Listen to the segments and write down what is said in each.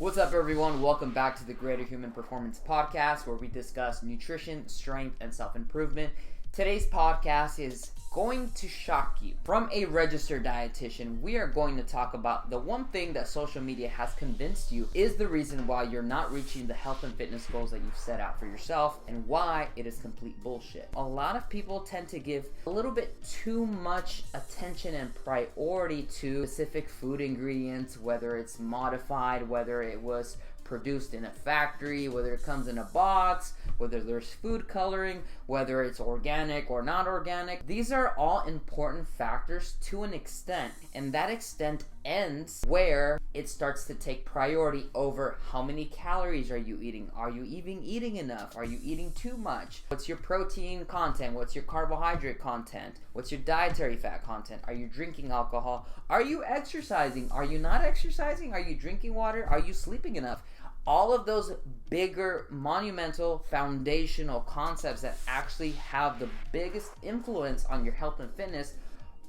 What's up, everyone? Welcome back to the Greater Human Performance Podcast, where we discuss nutrition, strength, and self-improvement. Today's podcast is going to shock you. From a registered dietitian, we are going to talk about the one thing that social media has convinced you is the reason why you're not reaching the health and fitness goals that you've set out for yourself, and why it is complete bullshit. A lot of people tend to give a little bit too much attention and priority to specific food ingredients, whether it's modified, whether it was produced in a factory, whether it comes in a box, whether there's food coloring, whether it's organic or not organic. These are all important factors to an extent, and that extent ends where it starts to take priority over how many calories are you eating? Are you even eating enough? Are you eating too much? What's your protein content? What's your carbohydrate content? What's your dietary fat content? Are you drinking alcohol? Are you exercising? Are you not exercising? Are you drinking water? Are you sleeping enough? All of those bigger, monumental, foundational concepts that actually have the biggest influence on your health and fitness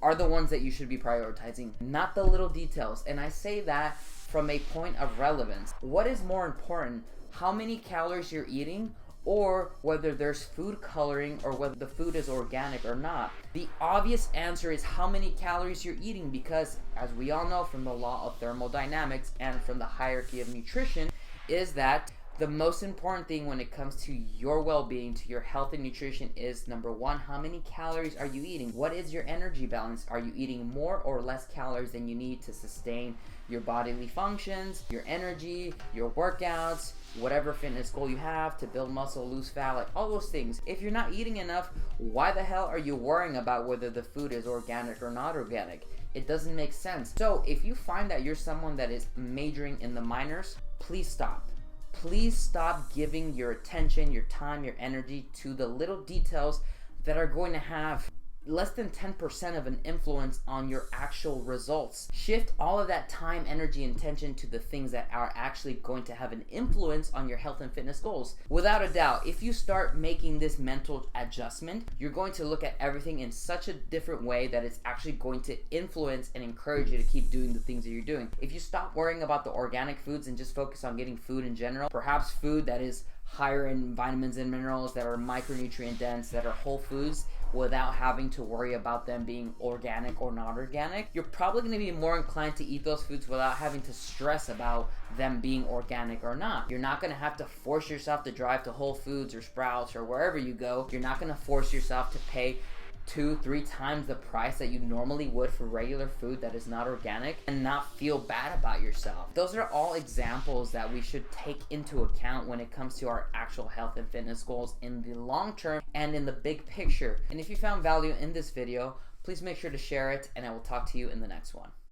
are the ones that you should be prioritizing, not the little details. And I say that from a point of relevance. What is more important, how many calories you're eating, or whether there's food coloring, or whether the food is organic or not? The obvious answer is how many calories you're eating, because as we all know from the law of thermodynamics and from the hierarchy of nutrition, is that the most important thing when it comes to your well-being, to your health and nutrition, is number one, how many calories are you eating? What is your energy balance? Are you eating more or less calories than you need to sustain your bodily functions, your energy, your workouts, whatever fitness goal you have, to build muscle, lose fat, like all those things? If you're not eating enough, why the hell are you worrying about whether the food is organic or not organic? It doesn't make sense. So if you find that you're someone that is majoring in the minors, please stop. Please stop giving your attention, your time, your energy to the little details that are going to have less than 10% of an influence on your actual results. Shift all of that time, energy, and attention to the things that are actually going to have an influence on your health and fitness goals. Without a doubt, if you start making this mental adjustment, you're going to look at everything in such a different way that it's actually going to influence and encourage you to keep doing the things that you're doing. If you stop worrying about the organic foods and just focus on getting food in general, perhaps food that is higher in vitamins and minerals, that are micronutrient dense, that are whole foods, without having to worry about them being organic or not organic, you're probably going to be more inclined to eat those foods without having to stress about them being organic or not. You're not going to have to force yourself to drive to Whole Foods or Sprouts or wherever you go. You're not going to force yourself to pay 2-3 times the price that you normally would for regular food that is not organic and not feel bad about yourself. Those are all examples that we should take into account when it comes to our actual health and fitness goals in the long term and in the big picture. And if you found value in this video, please make sure to share it, and I will talk to you in the next one.